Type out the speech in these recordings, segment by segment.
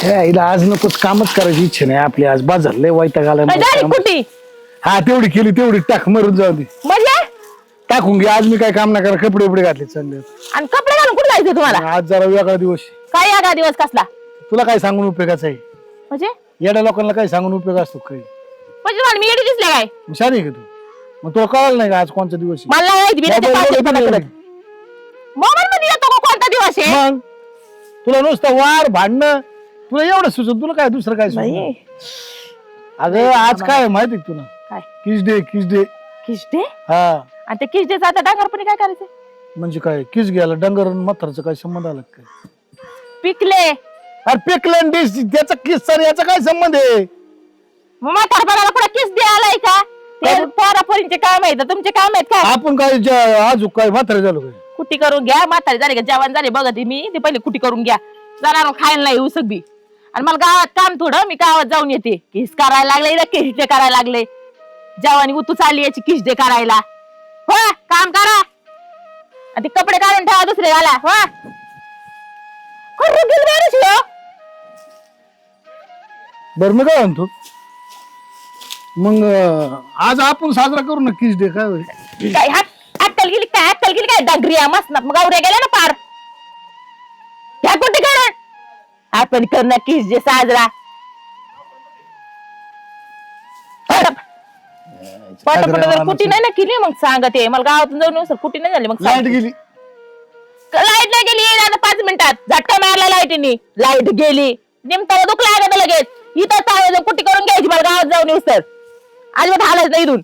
हिला आज नकोच कामच करायची इच्छा नाही आपली आज बाजार लय वैताग आलाय मला झाली काम. कुठे हा तेवढी केली तेवढी टाक मरून जाऊ दे म्हणजे टाकून घे आज मी काय काम नाही करा कपडे उपडे घातले चांगले आणि कपडे घालून कुठे जायचं तुम्हाला आज जरा वेगळा दिवस आहे. काय या दिवस कसला तुला काय सांगून उपयोगाचं आहे म्हणजे येड्या लोकांना काय सांगून उपयोग असतो काही म्हणजे मला मी येडी दिसले काय हुशार आहे का तू मग तुला कळलं नाही का आज कोणता दिवस आहे? मला नाही माहिती, मी त्याच्या मोबाईल पावसात मध्ये पडत नाही. करत. मोबाईल मध्ये येतो का कोणता दिवस आहे मग तुला नुसतं वार भांडणं तुला एवढं सुचत तुला काय दुसरं काय सुचत अगं आज काय आहे माहिती आहे का तुला काय किस डे किस्टे हा आणि ते किस्टेचा आता डांगरपणी काय करायचं म्हणजे काय किस घ्यायला डंगर आणि म्हातारचं काय संबंध आला का काय पिकले अरे पिकलं डिश त्याचा किस सर याचा काय संबंध आहे मग म्हातारपणाला कुठे किस द्यायलाय का ते पोरापोरींचे काम आहेत तुमचे काम आहेत काय आपण काय आजूक काय म्हातारे झालो काय कुटी करून घ्या म्हातारी झाली का जेवण झाले बघते मी ते पहिले कुटी करून घ्या जाणार खायला नाही उसक बी आणि मला गावात काम थोडं मी गावात जाऊन येते किस करायला लागले ना किस्टे करायला लागले जेवण उतू चालली याची किस्टे करायला हो काम करा आणि ते कपडे काढून ठेवा दुसरे घाला हो बर मी काय म्हणतो मग आज आपण साजरा करू ना किस डे काय होईल काय अक्कल गेली काय डागरिया मस्त मग गौऱ्या गेल्या ना पार ह्या कुठे करण आपण कर ना किस जे साजरा पटापट कुटी नाही ना केली मग सांगते मला गावातून जाऊन सर कुटी नाही झाली मग लाईट गेली लाईट नाही गेली आता 5 मिनिटात झटका मारला लाईटीने लाईट गेली निमताला दुख लागत लगेच इथं चालू कुटी करून घ्यायची मला गावात जाऊन येऊ सर अजिबात हालायचं नाही इथून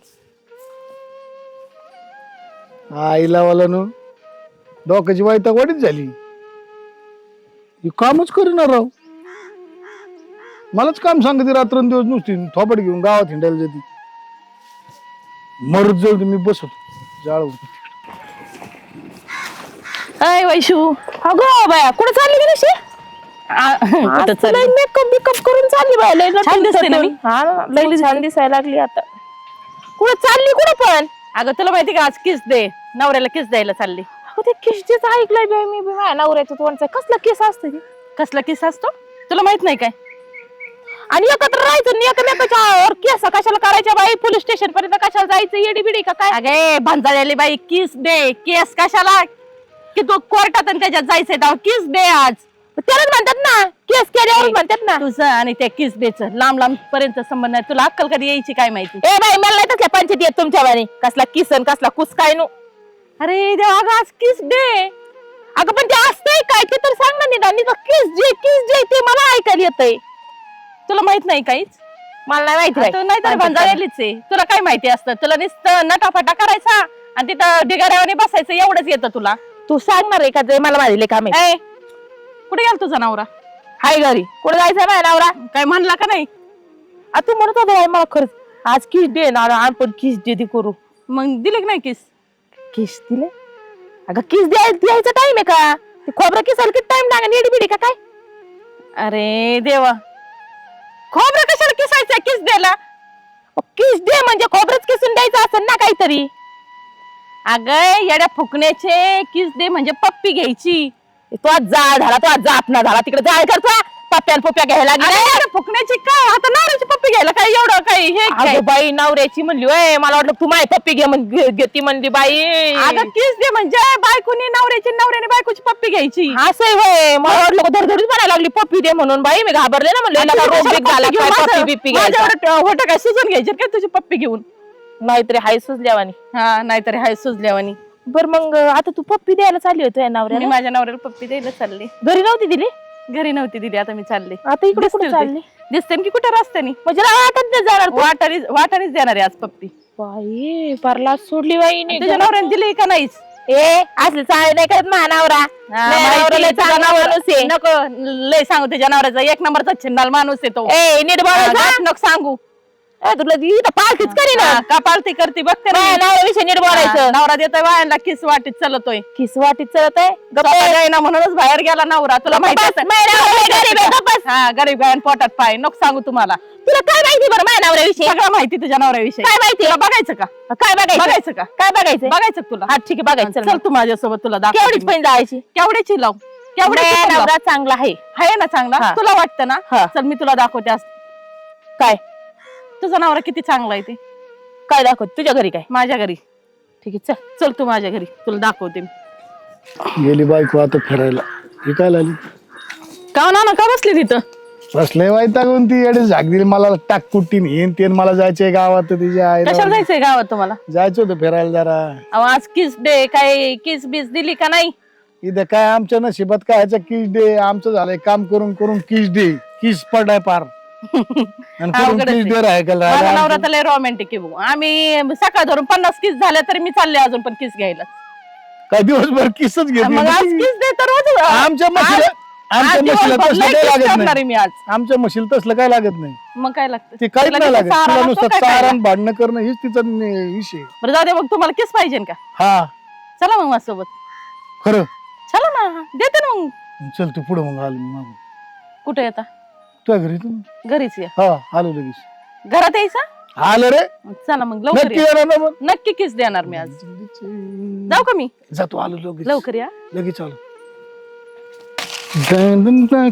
आईला वाला न डोक्याची वाईट वाढीच झाली ही कामच करीणार राव मलाच काम सांगते रात्रंदिवस नुसती थोपड घेऊन गावात हिंडायला जाते मरत जाऊ दे, मी बसतो जाळ अय वैशू अगो बाया कुठे चालली गेली कुठं चालली मेकअप बिकअप करून चालली बाया लय छान दिसते ना मी हा लय छान दिसायला लागली आता कुठे चालली कुठे पण अगं तुला माहिती का आज किस दे नवऱ्याला किस द्यायला चालली अगं ते किस देच ऐकलंय बाई मी माझ्या नवऱ्याचं तोंडचं कसला किस असतं ते कसला किस असतो तुला माहित नाही काय आणि एकत्र राहायचं आणि एकमेकाच्या केस कशाला करायच्या बाई पोलीस स्टेशन पर्यंत कशाला जायचं येडी बिडी का काय अगे भांजाळली बाई किस दे केस कशाला की तू कोर्टात आणि त्याच्यात जायचंय तेव्हा किस दे आज त्यालाच म्हणतात ना केस केल्यावर म्हणतात ना तुझं आणि त्या किस देचं लांब लांब पर्यंत संबंध नाही तुला अक्कल कधी यायची काय माहिती ए बाई मला नाही तसल्या पंचायती येत तुमच्या बारी कसला किस आणि कसला कुस काय नो अरे देवा अगं आज किस दे अगं पण ते असतंय काय ते तर सांग ना निदान किस जे ते मला ऐकायला येतंय तुला माहित नाही काहीच मला नाही माहिती नाही तर भांजाळलीच आहे तुला काय माहिती असतं तुला नुसतं नटाफटा करायचा आणि तिथं ढिगाऱ्यावाने बसायचं एवढंच येतं तुला तू सांगणार आहे का ते मला माझे काम आहे कुठे गेला तुझा नवरा हाय घरी कुठे जायचंय माझ्या नवरा काय म्हणला का नाही तू म्हणत होता मला खरंच आज किस दे ना आपण किस दे करू मग दिले की नाही किस दिले अगं किस द्यायचा टाइम आहे का ते खोबरं किसायला किती टाइम लागेल येडी बिडी का काय अरे देवा खोबरं कशाला किसायचं किस द्यायला किस दे म्हणजे खोबरंच किसून द्यायचं असेल ना काहीतरी अगं येड्या फुकण्याचे किस दे म्हणजे पप्पी घ्यायची तो आज झाला तो आज जापना झाला तिकडे जाय करतो पप्प्याला पप्प्या घ्यायला लागली फुकण्याची काय आता नवऱ्याची पप्पी घ्यायला काय एवढं काही हे बाई नवऱ्याची म्हणली ओय मला वाटलं तू माझी पप्पी घेती म्हणली बाई अगं किस दे म्हणजे बायकोनी नवऱ्याने बायकोची पप्पी घ्यायची असं होय मला वाटलं धडधडीच म्हणायला लागली पप्पी दे म्हणून बाई मी घाबरले ना म्हणलं होतं काय सुजून घ्यायचे काय तुझी पप्पी घेऊन नाहीतरी हाय सुजल्यावानी हा नाहीतरी हाय सुजल्यावानी बर मग आता तू पप्पी द्यायला चालली होती नवऱ्याला माझ्या नवऱ्याला पप्पी द्यायला चालली घरी नव्हती दिली घरी नव्हती दिली आता मी चालले आता इकडे कुठे चालली दिसते की कुठे रस्त्याने म्हणजे वाटत जाणार वाटारीच देणार आहे आज पप्पी बाई परला सोडली बाई तुझ्या नवऱ्याने दिली का नाहीच असले चाळे नाही करत महानवरा नको लय सांगू तुझ्या नवऱ्याचा 1 नंबरचा छिन्नाल माणूस आहे तो नीट बोलायचं नको सांगू तुला इथं पालतीच करी ना का पालती करते बघते नवऱ्याविषयी नीट बोलायचं नवरा देतोय बायांना किस वाटीत चलतोय किस वाटीत चलत आहे ना म्हणूनच बाहेर गेला नवरा तुला माहिती हा गरीब गायन पोटात पाय नको सांगू तुम्हाला तुला काय माहिती बरं माझ्या नवऱ्याविषयी सगळं माहिती तुझ्या नवऱ्याविषयी काय माहिती बघायचं का काय बघायचं का काय बघायचं तुला हा ठीक आहे बघायचं चल तू माझ्यासोबत तुला केवढीच पण जायची केवढ्याची लाव नवरा चांगला आहे ना चांगला तुला वाटतं ना चल मी तुला दाखवते आज काय तुझा नवरा किती चांगला आहे ते काय दाखवत तुझ्या घरी काय माझ्या घरी ठीक आहे चल तू माझ्या घरी तुला दाखवते गेली बायको आता फिरायला हे काय लागली का ना का बसली तिथं बसलंय वैतागून ती एवढी झाक दिली मला टाक कुट्टीन येईन ते मला जायचंय गावात तिच्या आई कशाला जायचंय गावात तुम्हाला जायचं होतं फिरायला जरा आज किस डे काय किस बीस दिली का नाही इथं काय आमच्या नशिबात काय ह्याचं किस डे आमचं झालंय काम करून करून किस डे किस पडाय पार आणि करून किस डे माझा नवरा तर लय रोमॅन्टिक आहे भाऊ आम्ही सकाळ धरून 50 किस झाल्या तरी मी चालले अजून पण किस घ्यायला काय दिवसभर किसच घेत मग आज किस दे तर रोज आमच्या म्हशीला तसलं काय लागत नाही मी आज आमच्या म्हशीला तसलं काय लागत नाही मग काय लागतं ते काहीच नाही लागत तिला नुसतं चारण भांडणं करणं हीच तिचा विषय बरं जाऊ दे मग तुम्हाला किस पाहिजे का हा चला मग माझ्यासोबत खरं चला ना देते ना मग चल तू पुढे मग आलो मग कुठे येता तुझ्या घरी तू घरीच या हा आलो लगेच घरात यायचा आलो रे चला मग लवकर नक्की या. येणार ना मग नक्की किस देणार मी आज जाऊ का मी जातो आलो लगेच लवकर या लगेच आलो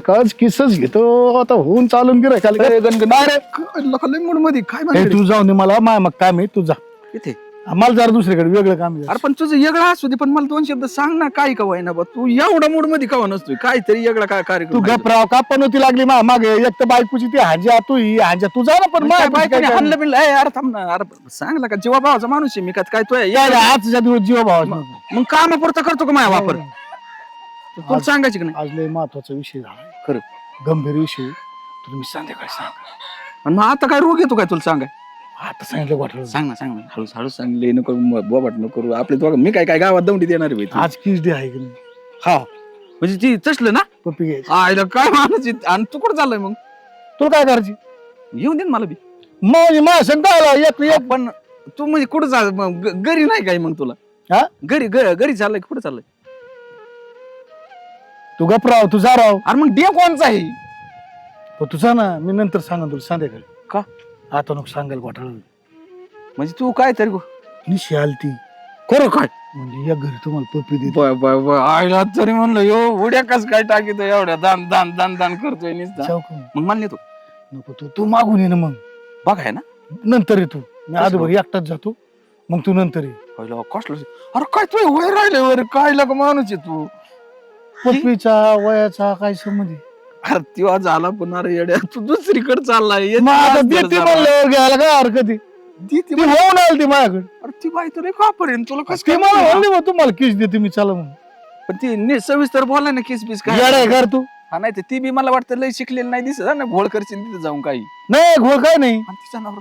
काच किसच घेतो आता होऊन चालून गिराय खाली मूड मध्ये काय तू जाऊन दे मला माय मग काम आहे तू जा इथे मला जरा दुसरीकडे वेगळं काम आहे. अरे पण तुझं वेगळं असू दे पण मला 2 शब्द सांग ना काय का ना बा तू एवढा मूड मध्ये कवा नसतोय काहीतरी वेगळा काय तू कार्यक्रम गपराव का पण होती लागली मागे एक तर बायकोची ती हांजा तू ही हांजा तू जा ना पण बायकोने हाणलं बिनलं अरे थांब ना अरे सांगला का जीवा भावाचा माणूस आहे मी काय तू आजच्या दिवस जीवा भावा मग कामापुरता करतो का माझ्या वापर तुला सांगायची का नाही आज लय महत्वाचा विषय झाला खरं गंभीर विषय तुला मी संध्याकाळी सांग आणि मग आता काय रोग येतो काय तुला सांगाय आता सांगितलं वाटलं सांग ना हळूच हळूच सांगले नको बोबाट नको करू आपले दोघं मी काय गावात दौंडी देणार आहे बाई. आज किस डे आहे की नाही हा म्हणजे ती तसलं ना पप्पी घ्यायची आयला काय माणूस आहे. आणि तू कुठं चाललाय मग तुला काय करायची येऊन दे ना मला बी मग माझ्या सांगता आला एक पण तू म्हणजे कुठं चाल घरी नाही काय मग तुला हा घरी चाललंय कुठं चाललंय तू गपराव तू जा राव अरे मग डे कोणचा आहे तू जा ना मी नंतर सांगा तुला संध्याकाळी का आता नको सांगायला घोटाळा म्हणजे तू काय तरी निशी आलती खरं काय म्हणजे या घरी तुम्हाला पप्पी देते आईला तरी म्हणलं यो उड्या कस काय टाकीत एवढ्या दान दान दान दान करतोय नुसता जाऊ का? मग मान्य तू नको तू मागून ये ना मग बघाय ना नंतर ये तू मी आजभर एकटाच जातो मग तू नंतर ये कसलं अरे काय तू वय राहिले वर काय लग माणूस आहे तू पप्पीचा वयाचा काय संबंध आहे? अरे तेव्हा झाला पण अरे येड्या तू दुसरीकडे चाललाय मग आता देते म्हणल्यावर घ्यायला काय हरकत आहे ती होऊन आली ती माझ्याकडे अरे ती बाई तर का पर्यंत तुला कस ती मला म्हणली मग तुम्हाला किस देते मी चला म्हणून पण ती सविस्तर बोलाय ना किस बिस काय येडा आहे का रे तू हा नाही ती बी मला वाटतं लय शिकलेली नाही दिसत ना घोळ करशील तिथे जाऊन काही नाही घोळ काय नाही आणि तिचा नवरा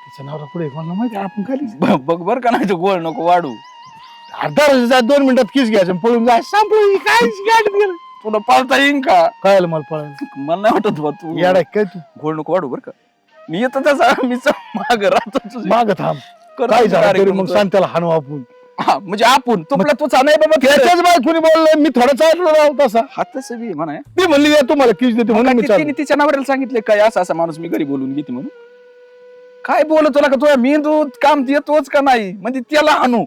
तिचा नवरा पुढे कोणाला माहिती आपण खाली बघ बर का नाही तो घोळ नको वाढू अर्धा 2 मिनिटात किस घ्यायचं आणि पळून जाय संपलं काय गाठ गेलं तुला पाळता येईन का कळलं मला पळायला मला नाही वाटत बा तू येडा आहे काय तू घोळ नको वाढू बर का मी येतो त्याचा मी माग राहतो तुझ्या. माग थांब करतो काय झालं तरी कार्यक्रम मग तो. सांग त्याला हाणू आपण हा, म्हणजे आपण तुला तूच नाही बाबा त्याच्याच बायकोनी बोललं मी थोडा चाललो राव तसा हात बी म्हणा ती म्हणली या तुम्हाला किस देते म्हणून मी तिने चाललो तिच्या नवऱ्याला सांगितले काय असा माणूस मी घरी बोलून घेते म्हणून काय बोलत तुला का तुझ्या मेंदू काम देतोच का नाही म्हणजे त्याला आणू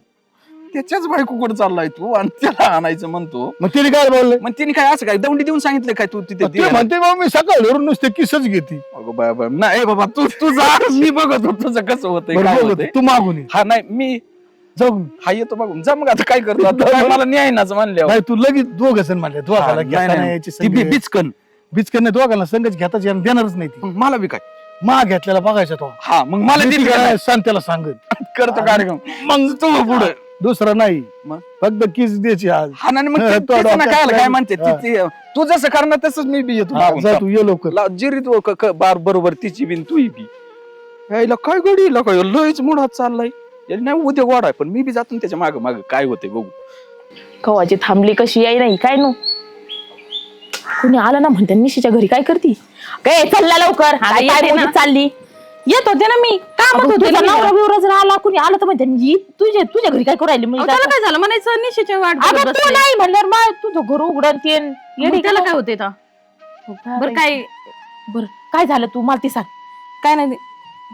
त्याच्याच बायको कुठे चाललाय तू आणि त्याला आणायचं म्हणतो मग तिने काय बोलले मग तिने काय असं काय दौंडी देऊन सांगितलं काय तू तिथे ती म्हणते बाबा मी सकाळ धरून नुसते किसच घेते अगो बाबा नाही बाबा तू जा मी बघत होतो तुझं कसं होतंय काय बरोबर होतंय. तू मागून ये. हा नाही मी जाऊ हा येतो बघून जा मग आता काय करतो आता काय मला न्याय नाच म्हणल्यावर नाही तू लगेच दोघ जण म्हणले दोघाला घेता नाही यायची ती संगत. बिचकन बिचकन नाही दोघांना संगत घेताच यायला देणारच नाही ती मग मला बी काय मा घेतलेला बघायचा तो हा मग मला देते दिली का का नाही? सांग त्याला सांगत करतो कार्यक्रम मग तू पुढे दुसरा नाही मग? फक्त किस द्यायची आज हा नाही मग हा, ते- तो तेच ना डोक्यात काय काय काय- म्हणते हा. तू जसं करणार तसंच मी बी येतो हा, मागून. जा तू ये लवकर जिरी तू बार बरोबर तिची बिन तू बी यायला काय गडी काय लयच मुळात चाललाय याला नाही उद्या गोड आहे पण मी बी जातो ना त्याच्या माग माग काय होते बघू कवाची थांबली कशी याय नाही काय नो कुणी आलं ना म्हणते निशीच्या घरी काय करती काय चालला लवकर चालली येत होते ना मी काम होते नवरा बिवरा जर आला कुणी आलं तर म्हणते तुझ्या घरी काय करू राहिली मी त्याला काय झालं म्हणायचं निशीच्या वाट बघत अगं, तू बसले. नाही म्हणल्यावर मा तुझं घर उघडन तेन मग त्याला काय होते बरं काय बरं काय झालं तू मला ती सांग काय नाही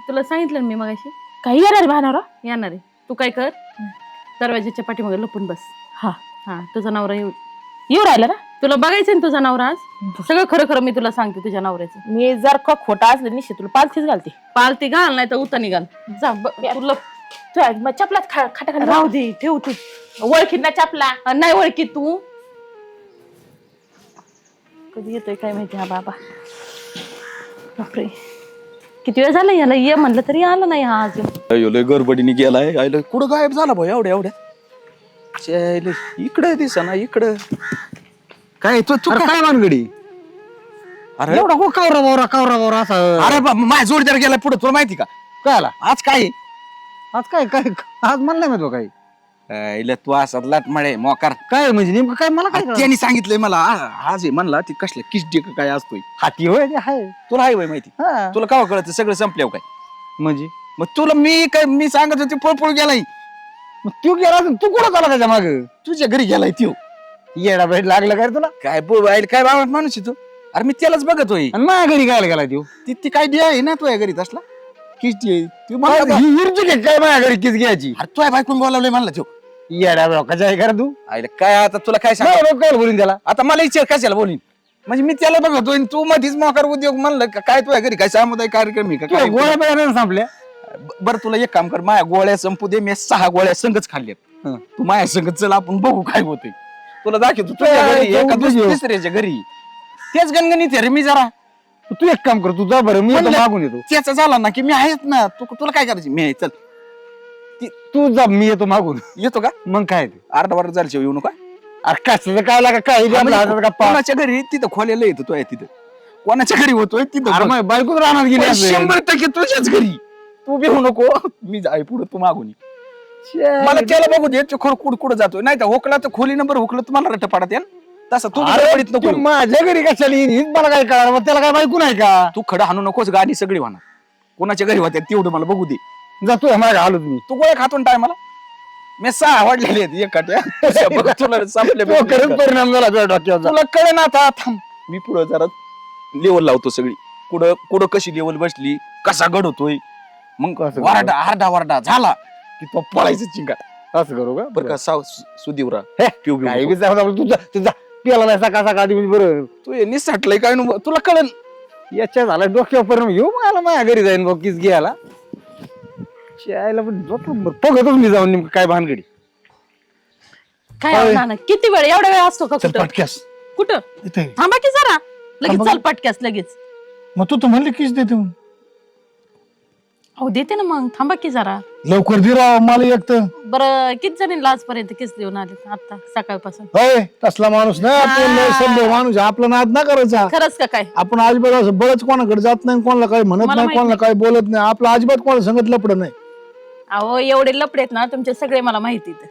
तुला सांगितलं ना मी मगाशी काही येणार भानारा येणार आहे तू काय कर दरवाजाच्या पाठीमागे लपून बस हा हा तुझा नवरा येऊ येऊ राहिलं ना तुला बघायचं ना तुझा नवरा आज सगळं खरं खरं मी तुला सांगते तुझ्या नवऱ्याचं. मी जर का खोटा असले निश्चित तुला पालथीच घालते. पालती घाल नाही तर उता निघाल. जा तुला चपलात खाटाखाली राहू दे ठेव तू. ओळखीत ना चपला. नाही ओळखी तू. कधी येतोय काय माहिती हा बाबा. बापरे किती वेळ झाला याला ये म्हणलं तरी आलं नाही हा अजून. लय गडबडीने गेलाय आयला कुठं गायब झाला भाऊ एवढ्या इकडे दिसा ना इकडं काय तू अरे काय मानगडी अरे एवढा हो कावरा असा अरे माझ्या जोडीदार गेला पुढे तुला माहिती का काय आला आज काय आज काय काय आज म्हणलं मी तो काय आईला तू असा लाटमाळे मोकार काय म्हणजे नेमकं काय मला काय कळलं? त्यांनी सांगितलंय मला आज म्हणला ती कसलं किस्टी काय असतोय हाती होय ते हाय तुला हाय वय माहिती हा. तुला काय कळत सगळं संपल्यावर काय म्हणजे मग तुला मी सांगत होती पळपळ गेलाय मग तू गेला असेल, तू कुठं चाला त्याच्या माग तुझ्या घरी गेलाय त्यो येडा भेट लागलं काय रे तुला काय बोल काय बाबा माणूस आहे तू अरे मी त्यालाच बघतोय आणि माझ्या घरी काय गेला तू ती काय डे आहे ना तुझ्या घरी तसला किस्टी आहे तू मला आता- काय माझ्या घरी किस घ्यायची अरे तुझ्या बायकून बोलावलंय म्हणला त्यो येडा लोकांच्या आहे का रे तू आईला काय आता तुला काय सांग काय बोलून त्याला आता मला विचार कशाला बोलीन म्हणजे मी त्याला बघतोय आणि तू मधीच मोकार उद्योग म्हणलं का काय तुझ्या घरी काय सामुदायिक कार्यक्रम आहे का तुला काय? गोळ्या बिळ्या संपल्या बरं तुला एक काम कर माझ्या गोळ्या संपू दे मी 6 गोळ्या संगच खाल्ल्यात हं. तू माझ्या संगत चल आपण बघू काय होतंय तुला दाखवतो तुझ्या घरी तो एका उद्योग. तिसऱ्याच्या घरी तेच गणगणित आहे रे मी जरा तू एक काम कर तू जा बरं मी म्हणलं. इथं मागून येतो त्याचा झाला ना की मी आहेच ना तुला काय करायची मी आहे चल तू जा मी येतो मागून येतो का मग काय ते अर्धा वार झाल्याशिवाय येऊ नका अरे कसलं काय लागा काय बी आपल्या हातात गप्पा कोणाच्या घरी तिथं खोलेलं येतो तो आहे तिथं कोणाच्या घरी होतोय तिथं अरे बघ. मग बायकोच राहणार गेली पण असेल. 100% तुझ्याच घरी तू भेऊ नको मी जाय पुढे तू मागून ये. मला त्याला बघू दे तो कुठं जातोय नाही तर होकला तर खोली नंबर हुकलं तुम्हाला रट्ट पाडत येईल तसं तू अरे गडबडीत नको तू येऊ. माझ्या घरी कशाला येईन हीच मला काय कळणार मग त्याला काय बायको नाही का तू खडं हाणू नकोस गाडी सगळी होणार कोणाच्या घरी होत्या तेवढं मला बघू दे जातो माझ्या आलो तुम्ही तू गोळ्या खातो ना टायमाला मी 6 आवडलेले आहेत एकाट्या बघ, तुला संपले तो खरंच परिणाम झाला तुझ्या डोक्यावर तुला कळे ना आता थांब मी पुढं जरा लेवल लावतो सगळी कुठं कशी लेवल बसली कसा गड होतोय मग कसं वारडा आरडा झाला की तो पळायचं चिंगाट असं करू का बरं का सुदीवरा हे, पिऊ बिऊ काही नको. बी जाऊ दे, तुझा पियाला नाही सकाळ सकाळ आधी बरं तू हे निसटलंय काय नु तुला कळन याच्या झाला डोक्यावर परिणाम येऊ मला माझ्या घरी जाईन बघ किस घ्यायला शाळेला पण बघतच मी जाऊन नेमकं काय भानगडी काय होणार ना किती वेळ एवढा वेळ असतो का चल कुठं पटक्यास कुठं इथे थांबा की जरा लगेच थांबा. चल पटक्यास लगेच. मग तू तर म्हणली किस देते म्हणून. अहो देते ना मग थांबा की जरा. लवकर दे राव मला एक तर बरं किती जणींना आजपर्यंत किस देऊन आले आता सकाळपासून. होय तसला माणूस नाही आपण लय सभ्य माणूस आहे. आपला नाद ना करायचा खरंच का काय आपण अजिबात असं बळच कोणाकडे जात नाही कोणाला काही म्हणत मला नाही माहित कोणाला काही बोलत नाही आपलं अजिबात कोणाला सांगत लपड नाही अहो एवढे लपडेत ना तुमचे सगळे मला माहिती आहेत.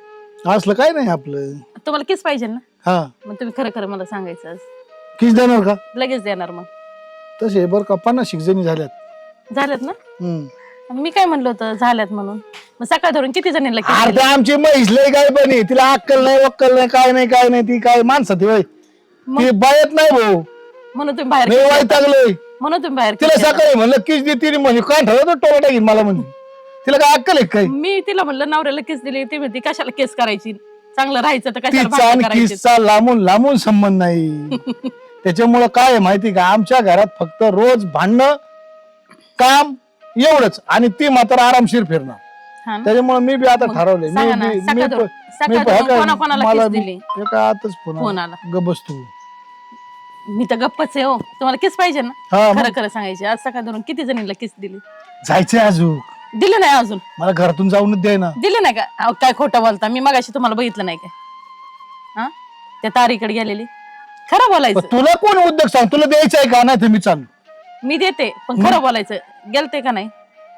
असलं काय नाही आपलं तुम्हाला किस पाहिजे ना हा मग तुम्ही खरं खरं मला सांगायचं आज. किस देणार का लगेच देणार मग. तसे बरं का 50 जणी झाल्यात झाल्यात ना हम्म. मी काय म्हणलं होतं झाल्यात म्हणून मग सकाळ धरून किती जणींना kiss अरे दिले? आमची म्हैस लय काय पण आहे. तिला अक्कल नाही वक्कल नाही काय नाही ती काय माणसं ती ती बायत नाही भाऊ म्हणून तुम्ही बाहेर मी kiss देता. वैतागलोय म्हणून तुम्ही बाहेर तिला kiss देता. सकाळी म्हणलं किस दे तिने म्हणजे काय ठरवतो टोला टाकीन मला म्हणजे तिला काय अक्कल आहे काय मी तिला म्हणलं नवऱ्याला किस दिली ती म्हणती कशाला केस करायची चांगलं राहायचं तर कशाला तिचा भांडण आणि करायची. किसचा लांबून संबंध नाही त्याच्यामुळं काय आहे माहिती का आमच्या घरात फक्त रोज भांडणं काम एवढंच आणि ती मात्र आरामशीर फिरणार हा ना? त्याच्यामुळे मी बी आता मग ठरवलंय सांगा ना, सकाळ धरून- सकाळ धरून कोणाकोणाला मला kiss दिली? आताच फोन फोन आला. गबस तू मी तर गप्पच आहे हो तुम्हाला किस पाहिजे ना हा मग खरं खरं सांगायचे आज सकाळ धरून किती जणींना किस दिली जायचंय अजून दिले नाही अजून मला घरातून जाऊनच द्याय ना दिले नाही का अहो, काय खोटं बोलता मी मगाशी तुम्हाला बघितलं नाही काय हा त्या तारीकडे गेलेली खरं बोलायचं तुला कोण उद्योग सांग तुला द्यायचं आहे का नाही तर मी चालू मी देते पण खरं बोलायचं गेलते का नाही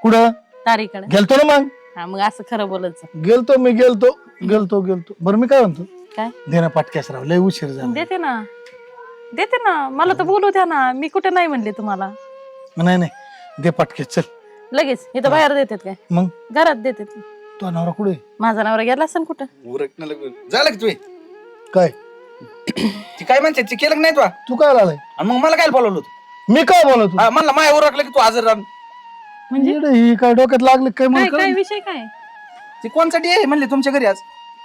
कुठं तारीकडे गेलतो ना मग हा मग असं खरं बोलायचं गेलतो मी गेलतो बरं मी काय म्हणतो काय देना पाटक्यास राव लय उशीर झाला देते ना मला तर बोलू द्या ना मी कुठे नाही म्हणले तुम्हाला नाही दे पाटक्यास चल लगेच इथं बाहेर देतात काय मग घरात देतात तो नवरा कुठे माझा नवरा गेला असेल कुठं उरकणं लागलं. झालं की तू काय ती काय म्हणते ती केलं की नाही तू तू काय आलाय आणि मग मला काय बोलवलं होतं मी काय बोलतो म्हणलं माय उरकलं की तू हजर राह म्हणजे ही काय डोक्यात लागले काय काय मला काय विषय काय ती कोणसाठी आहे म्हणले तुमच्या घरी आज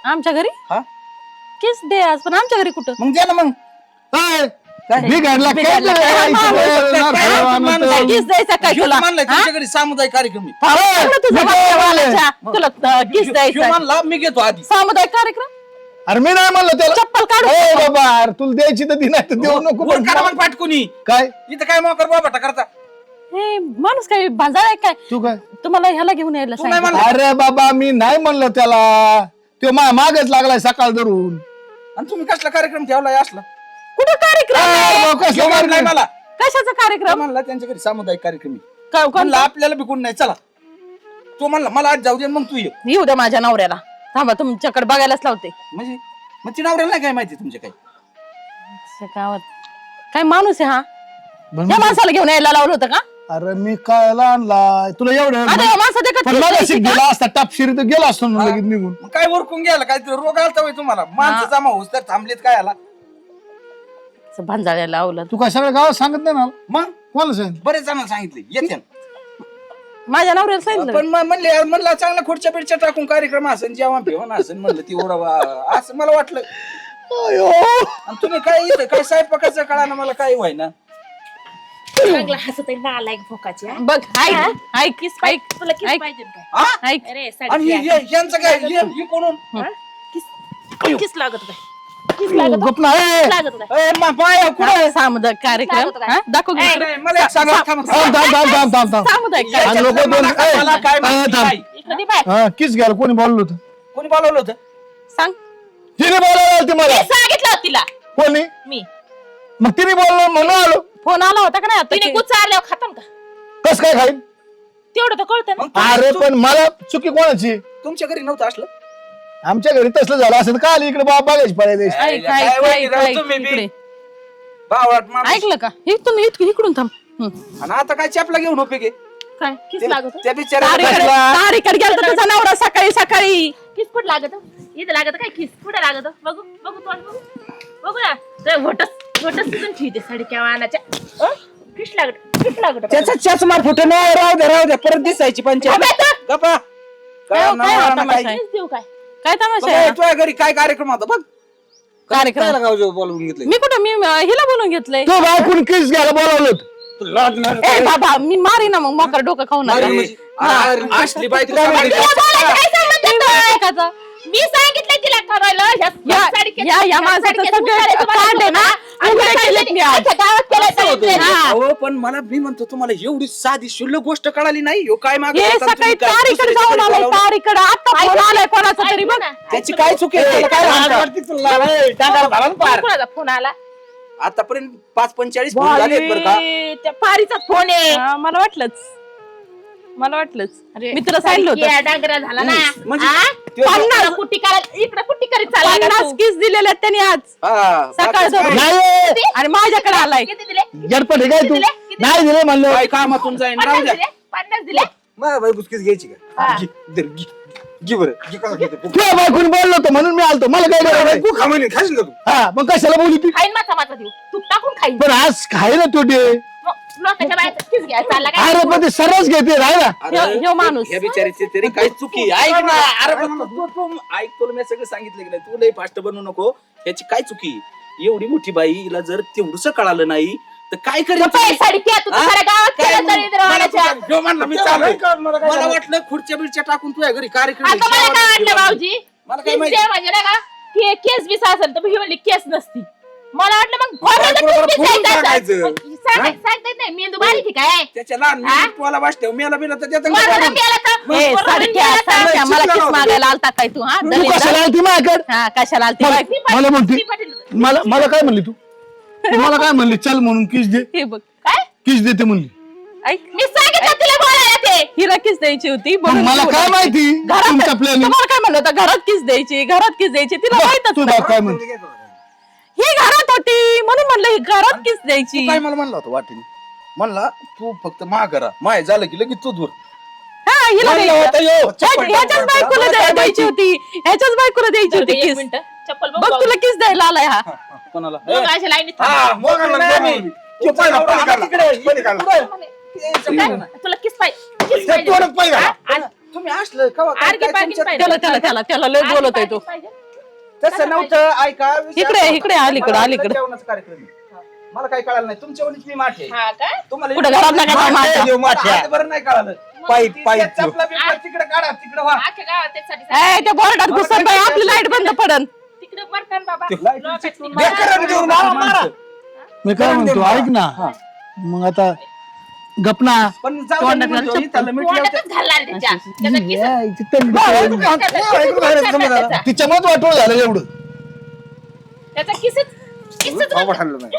आमच्या घरी हा किस दे आज, पण आमच्या घरी कुठं? मग द्या ना मग. ए, बिघडला काय बिघडला ते? काय? नरफळवानं किस द्यायचा काय ह्यो तुला? म्हणलाय हा? तुमच्या घरी सामुदायिक कार्यक्रम आहे. चांगलं तुझं मी वाक्य काय म्हणले? वालाच्या. तुला किस ह्यो द्यायचा म्हणला मी घेतो आधी. सामुदायिक कार्यक्रम. अरे मी नाही म्हणलं त्याला. चप्पल काढू. ए बाबा, अरे तुला द्यायची तर दी, नाही तर देऊ नको. वर काढा मग पाटकुनी. काय इथं काय मोकर बाबा करता. हे माणूस काय भांजाळ आहे काय? तू काय? तुम्हाला ह्याला घेऊन यायला तू नाही सांगितलं. म्हणला. अरे बाबा, मी नाही म्हणलं त्याला. तो मागच लागलाय सकाळ धरून. आणि तुम्ही कसला कार्यक्रम ठेवलाय असला. कुठं कार्यक्रम आहे? अरे बाबा, कसला ह्यो म्हणलाय कार्यक्रम? मला. कशाचा तो कार्यक्रम? म्हणला त्यांच्या घरी सामुदायिक कार्यक्रम आहे. कोणता? म्हणला आपल्याला बी कोण नाही चला. तो म्हणला मला आज जाऊ दे आणि मग तू ये. येऊ द्या माझ्या नवऱ्याला. थांबा, तुमच्याकडे बघायलाच लावते. म्हणजे मग ती नवऱ्याला नाही काय माहिती तुमच्या काही. गावात काय माणूस आहे हा? म्हणजे- या माणसाला घेऊन यायला लावलं होतं का? अरे मी काय आणलाय तुला एवढं अरे या माणसं देखत पण किस मला द्यायची का? गेला असता टापशिरी तर गेला असतो ना लगेच निघून. मग काय ओरकून घ्यायला काय ते रोग आलता होय तुम्हाला. माणसं जमा होस तर थांबलेत काय आला. असं भांजाळ्याला लावलं. तू काय सगळ्या गावात सांगत नाही ना मग कोणाला सांगितलं? बरेच जणांना सांगितले येते. माझ्या नवऱ्याला सांगितलं. पण म्हणलं चांगला खुर्च्या बिडच्या टाकून कार्यक्रम असेल जेवण जेवण असेल म्हणलं ती ओढावा असं मला वाटलं. अयो. आणि तुम्ही काय इथं काय स्वयंपाकाचं कळानं मला काय व्हायना. चांगला हसत आहे नालायक भोकाची हा? बघ ऐक ऐक ऐक तुला किस ऐक. पाहिजे काय? हा? ऐक अरे आणि यांचं काय हे कोण किस लागत काय? किस लागत गप ना, ए. लागत काय? कुठे सामुदायिक कार्यक्रम लागत काय? हा? दाखव की इकडं. मला एक सांगा थांब, थांब. थांब. सामुदायिक आणि कार्यक्रम. लोकं दोन- ए, मला काय माहिती थांब. नाही. इकडे दे बाय. हा, किस घ्यायला कोणी बोललो होतं? कोणी बोलवलं होतं. सांग. तिने बोलावलं होतं मला. मी सांगितलं होतं तिला कोणी? मी मग तिने बोललो म्हणून आलो. फोन आला होता का नाही आता? तिने गुचारल्यावर खातान का कस काय खाईल? तेवढं तर कळतं ना. मग तुम्ही- अरे पण मला चुकी कोणाची? तुमच्या घरी नव्हतं असलं. आमच्या घरी तसलं झालं असं का आली इकडे बाबा बघायची पडायला. ऐक काय ऐक वहिनी ऐक राव ऐक तुम्ही बी. इकडे. बावळाट माणूस. ऐकलं का? इकडून थांब. आणि आता काय चपला घेऊन उपयोग आहे. काय किस लागत होतं? त्या बिचाऱ्याला तारीकडे बसला. तारीकडे गेला तर तुझा नवरा सकाळी किस कुठं लागत इथं लागत काय किस कुठं लागत बघू बघू तोंड बघू ना ते घोटस सुद्धा ठेवते साडी केव्हा आणाच्या किस लागत त्याचा चष्मा फुटणं राहू द्या परत दिसायची पंचायत. गप्पा. काय काय नाव होता ना काय. माशा? किस देऊ काय काय तमाशा बघ, आहे? तुझ्या घरी काय कार्यक्रम होता बघ. कार्यक्रम? काय गाव बोलवून घेतलं. मी कुठं मी हिला बोलून घेतलंय. तो बायकून किस घ्यायला बोलावलं होतं. ए बाबा मी मारी ना मग मोकर डोकं खाऊ नका. असली बायको तिला सांभाळली. बोलायचं काय संबंध ते नाही? ऐकायचं. मी सांगितलंय तिला करायला या माणसाचं सगळं काढ आहे ना उघडे केलेत मी आज. अहो पण मला मी म्हणतो तुम्हाला एवढी साधी शुल्लक गोष्ट कळाली नाही. ह्यो काय मागत हे होता सकाळी तुम्ही काय? तारीकडे दुसऱ्याच्या जाऊन घरी आलाय बोलावलं. तारीकडे आता फोन आलाय कोणाचा तरी बघ. त्याची काय चुकी आहे? त्याला काय म्हणता? फोन आला आतापर्यंत 5:45 फोन झालेत बरं का. त्या पारीचा फोन आहे हा, मला वाटलंच मी तुला सांगितलं होतं. डांगरा झाला ना म्हणजे हा? त्यो- 50 कुट्टी करायला इकडे कुट्टी करीत चालला का 50 तू? किस दिलेले आहेत त्यांनी आज हा, सकाळ बाकीचं काय? नाही आणि माझ्याकडे आलाय. किती दिले जडपट काय तू? किती नाही दिले म्हणलं. काय कामातून जाईन राहू 50 द्या. दिले 50 दिले मग बाई बुसकीच घ्यायची का? हा. घे, दे, घे. घे बरं. घे का घेते? तुझ्या बायकून बोललो होतो म्हणून मी आलतो. मला काय गरज आहे? तू खा म्हणे, खाशील का तू? हा मग कशाला बोलली ती? खाईन माथा देऊ तूप टाकून खाईन पण आज खायला तू दे. मग लोकांच्या बाहेर किस घ्यायला चालला अरे काय पण ते सरस घेते राहिला. ह्यो माणूस. ह्या बिचारीची तरी काही चुकी आहे. ऐक ना अरे पण तू ऐक तुला मी सगळं सांगितलं की नाही. तू लई फास्ट बनवू नको. ह्याची काय चुकी? एवढी मोठी बाई हिला जर तेवढंच कळालं नाही तर काय करेल ती? साडी त्या तू हा? साऱ्या गावात काय केलं तरी मला रावणाच्या. तुझा घेऊ म्हणलं मी चाललोय. मला वाटलं खुर्च्या बिडच्या टाकून तुझ्या घरी कार्यक्रम आता मला काय वाटलं भाऊजी मला काय किस माहिती? द्या म्हणजे ना का की केस बिस असेल तर ही म्हणली केस नसती मला वाटलं मग काय घराला बरोबर किस फोडून बिसायचं टाकायचं. असं. मग सांगता येत नाही मेंदू बारीक आहे काय त्याच्या लहान हा? मला वाटतं मेला बिला तर त्याचं वरून काढून. गेला तर ए, वरून सारख्या गेला तर- सारख्या मला चिपला किस नव्हतं. मागायला आलता काय तू हा तू दलिंदर? कशाला आलती माझ्याकडे? हा कशाला आलती मला बाई? मला म्हणती ती पाटील. मला काय म्हणली तू? मला काय म्हणली? चल म्हणून किस दे. हे बघ काय किस देते म्हणली. ऐक मी सांगितलं तिला बोलायला ते हिला किस द्यायची होती मग म्हणून मला तू काय बोलली. माहिती घरात तुमच्या प्लॅनिंग? तुम्हाला काय म्हणलं होतं घरात किस द्यायची तिला माहितच तू नाही. बाप काय म्हणते? ही घरात होती म्हणून म्हणलं ही घरात किस द्यायची. तू काय मला म्हणला होता वाटेने म्हणला तू फक्त माघारा माय झालं की लगेच तू दूर हा हिला म्हणलं द्यायची. होतं, यो, चप्पल ह्याच्याच टाकून बायकोला टाकून द्यायची होती ह्याच्याच बायकोला द्यायची होती एक किस. मिनिट चप्पल बघ तुला किस द्यायला आलाय हा. कोणाला दोघं अशा लाईनीत थांब. हा, मोगाला नाही आम्ही. तू पहिला पाणी काढला. पाणी काढला. काय? तुला किस पाहिजे किस त्या पाहिजे तोंडात पाणी घाला. हा? तुम्ही असलं कवा काय- आरगी काय पारगी तुमच्यात- पाहिजे. त्याला लय बोलत आहे तो. पाहिजे? तसं नव्हतं ऐका विषय इकडे, असा होता. इकडे, अलीकडे, मला अलीकडे. जेवणाचा कार्यक्रम आहे. मला काही कळालं नाही तुमच्या वडील मी माठे हा काय तुम्हाला कुठं घरात नका जाऊ माझ्या. मला आजभर नाही कळालं पाईप, पाईप. चपला बिपला तिकडे काढा तिकडे व्हा आख्या गावात त्यासाठी ए, त्या बोर्डात घुसून बाई आपली लाईट बंद पडन. तिकडे बरकान बाबा लाईट लोकांची चिटकून मारा. बेकरान घेऊन मारा, मारा. मी काय म्हणतो ऐक ना मग आता गपना पण जाऊ दे, मी म्हणतो, इथलं मिटलं तोंडातच घालणार त्याच्या त्याचा किस तिच्या मत वाटोळ झालं एवढं त्याचा किसच किसच बाबा खाल्लं नाही.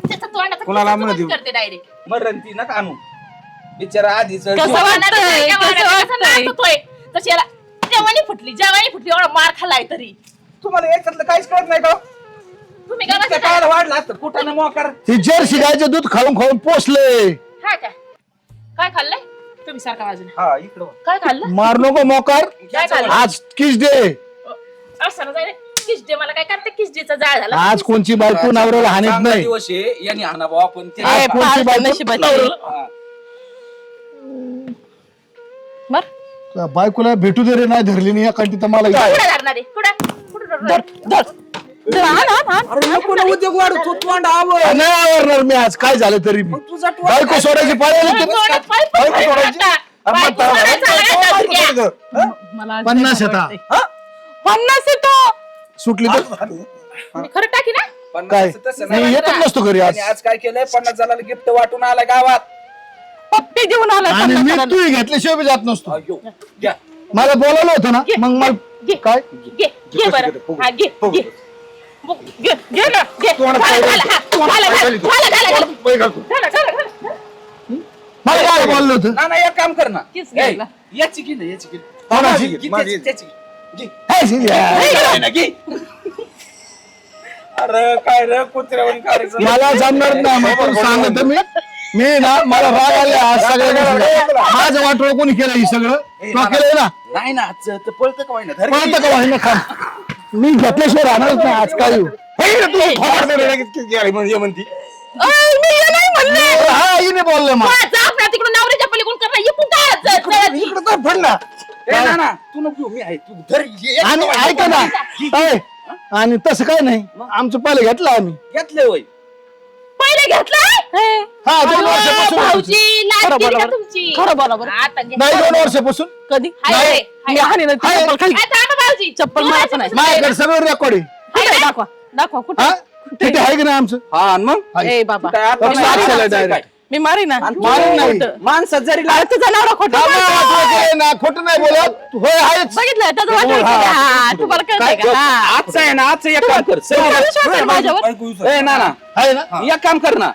त्याचा तोंडाचा कोणाला किसच म्हणत बंद येऊ? करते डायरेक्ट मरण ती नका आणू बिचारा आधीच कसं वाटतंय कसं वाटतंय तशी याला जेवणी फुटली एवढा मार खाल्लाय तरी तुम्हाला याच्यातलं काहीच कळत नाही का हो? तुम्ही इतक्या गावात काळाला वाढला असतं कुठानं मोकार ही जर्सी गायचं दूध खाऊन खाऊन पोचले हा काय खाल्लंय तुम्ही सारखा बाजूला हा इकडं वा. काय खाल्लं मार नको मोकार काय खाल्लं आज किस दे असं ना जाय किसडे मला काय करते किसडेचा जाळ झाला आज कोणची बायको नवऱ्याला हानीत चांगला नाही दिवस आहे यांनी हाना भाऊ आपण ते- आज कोणची फार बायको नशिबाची. नवऱ्याला- हा. बर त्या बायकोला भेटू दे रे नाही धरली नाही कारण तिथं मला कुठं धरणार आहे कुठं धर धर धर, आण, आण, आण. अरे नको ना उद्योग वाढ तू तोंड आवर नाही आवरणार मी आज काय झालं तरी मी तुझा बायको सोडायची पाळी आली तर मला आज 50 येता 50 येतो. सुटली तर खरं टाकी ना काय मी येतच नसतो घरी आज आज काय केलंय 50 जणांना गिफ्ट वाटून आला गावात पप्पी देऊन आला आणि मी 50 तू घेतल्याशिवाय बी जात नसतो अय्यो, घ्या. मला बोलावलं होतं ना मग मला काय घे बरं हा घे घे घे घे ना घे घाला, घाला, घाला. मला काय बोललं होतं ना ना एक काम कर ना किस ए, घ्यायला. याची घे ना याची घे कोणाची? घे, माझी. त्याची घे. हाय, शिंद्या. घे. अरे काय रे कुत्र्यावरून काढायचं मला जमणार नाही मग पण सांगतो मी ना मला राग आले आज सगळ्या माझं वाटोळ कोणी केलं हे सगळं तो केलंय ना नाही ना आजचं तर पळतं का होईना धर पळतं का वाहिनं खान मी घेतल्याशिवाय राहणारच नाही आज काय येऊ म्हणजे म्हणती मी हे नाही म्हणले. हा हिने बोलले मला तिकडून नवऱ्याच्या पलीकडून करणं हे कुठं इकडे तर फड ना ए, ना ना तू नको घेऊ, मी आहे तू धर ये. आणि ऐका ना ऐ, आणि तसं काय नाही आमचं पहिलं घेतलं आम्ही घेतलंय होय पहिले घेतलाय हा 2 वर्षापासून भाऊजी लाज खरं केली बोला का बरं. तुमची खरं बोला बरं. आता घे. नाही 2 वर्षापासून कधी हाय, हाय, मी हानी नाही ती हाय. चप्पल खाली आता आम्हा भाऊजी चप्पल मला पण आहे. माझ्याकडे सगळं रेकॉर्ड आहे कुठे दाखवा दाखवा कुठे हा तिथे आहे की नाही आमचं हा आणि मग ए बाबा काय आता मी नाही मारीन आजचं direct. काय? मी मारी ना मारीन नाही. खोटं. माणसात जरी अरे तुझा नवरा खोटं बोलतो. ना खोटं नाही बोलत होय आहेच बघितलंय त्याचं वाटलं हा. हा, तुम्हाला कळतंय का हा. आजचं आहे ना आजचं एक काम कर तुम्हाला विश्वास आहे माझ्यावर ए ना ना आहे ना एक काम कर ना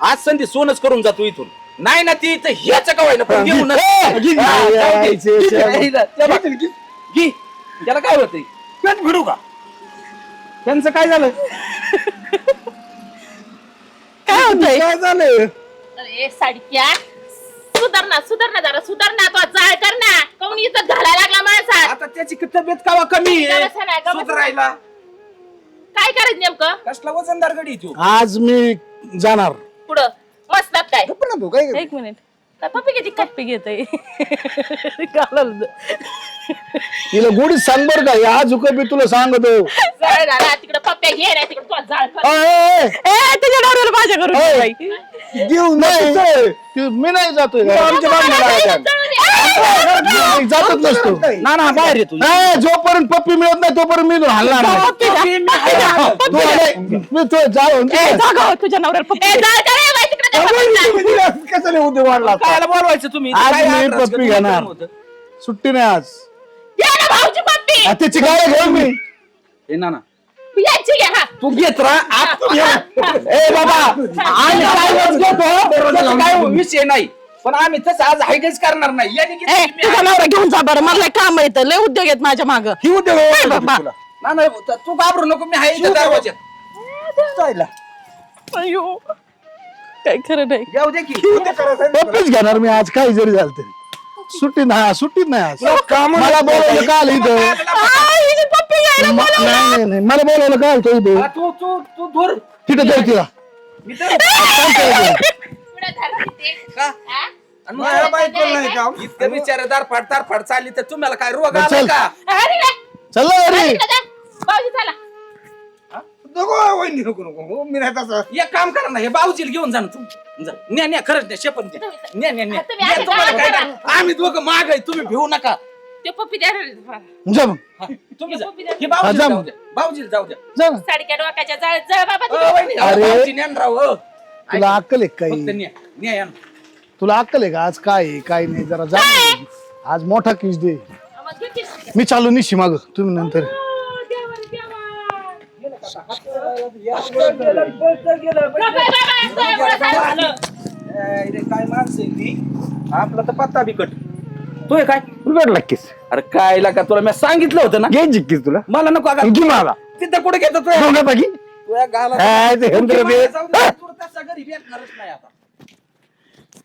आज संधी सोनच करून जातो इथून नाही ना ती इथं ह्याच का होईना पण घेऊन घे त्याला काय होतंय पेट भिडू का त्यांचं काय झालं काय होतंय काय झालं अरे साडक्या सुधारणा जरा सुधारणा तो जाळ कर ना कोणी इथं घालायला लागला माणसात आता त्याची तब्येत कावा कमी आहे गमस नाही, गमस सुधारायला काय करायचं नेमकं कसला वजनदार गडी तू आज मी जाणार पुढं मस्तात काय एक मिनिट काय पप्पी किती काय कप्पी घेतोय घालवलं. तिला गोडीत सांग बर का या आज मी तुला सांगतो जाळ झाला तिकडे पप्प्या घे नाही तिकडे तो जाळ कर अय, ए तुझ्या नवऱ्याला माझ्या घरून अय. ठेव बाई. देऊ नाही मी नाही जातोय आमच्या बाजूला मी जातच नसतो ना ना बाहेर येतो नाही, जोपर्यंत पप्पी मिळत नाही तोपर्यंत मी हलणार नाही. पप्पी द्या. तू आले, मी तो जाऊन ए, जागा हो, तुझ्या नवऱ्याला पप्पी ए दे. जाळ कर ए, बाई, तिकडे त्या पप्पीला. कसं नाही उद्योग वाढला कायला बोलवायचं तुम्ही आज काय मी आग्रह पप्पी करतो? घेणार. सुट्टी नाही आज घे ना भाऊजी पप्पी आ, त्याची गाय घेऊ मी ए ना ना यायची घे हा तू घेत राहा ए बाबा आम्ही काय रोज घेतो त्याचा काय विषय नाही पण आम्ही तसं आज हायगेच करणार नाही याने ए घेतली, मी तुझा नवरा घेऊन जा बरं मला लय काम येतं लय उद्योग आहेत माझ्या माग ही उद्योग बाबा. ना नाही तू घाबरू नको मी आहे इथं दरवाज्यात जायला अयो काय खरं नाही जाऊ दे की पप्पीच घेणार मी आज काही जरी झालं तरी सुट्टी नाही आज मला बोलवलं का आलं इथं हिची पप्पी घ्यायला नाही मला बोलवलं का आलं इथं हा, तू धर तिथं जाऊ तिला मी तर पुढे धर तिथे. का हा? आणि मग माझ्या बायकोला नाही का इतकं बिचारे दारफाड चालली तर तुम्हाला काय रोग आला चल. का अरे रे, चल ना घरी तिकडे जा. भाऊजी चला. नको वहिनी नको नको मी नाही तसं एक काम करा ना हे बाबूजीला घेऊन जा ना तुम्ही जा. न्या न्या खरंच न्या शेपण न्या न्या न्या न्या. तुम्ही न्या, असं तुम्हाला काय काय करा? नाही. आम्ही दोघं माग आहे तुम्ही भिवू नका ते पप्पी द्या रे. जा मग. हा, तुम्ही जा पप्पी द्या. हे बाबूजीला जा जाऊ मग. द्या बाबूजीला जाऊ द्या जा ना. साडक्या डोक्याच्या जळ बाबा अ, तुम्ही. वहिनी, अरे. बाबूजी न्या ना राव तुला अक्कल आहे फक्त काही न्या न्या या ना. तुला अक्कल आहे का आज काय आहे, काय नाही जरा जा आज मोठा किस दे मग घे किस. मी चालू निशी माग तुम्ही नंतर देवा रे देवा. काय माणसं आहे ती आपला तर पत्ता बिकट तू हे काय बिघडला किस अरे काय का तुला मी सांगितलं होतं ना घ्यायची किस तुला मला नको आता घे मला तिथं कुठे घेतो दोघांपैकी? तुझ्या गाला काय ते हेंद्र बे? जाऊ दे, तुला तसा घरी भेटणारच नाही आता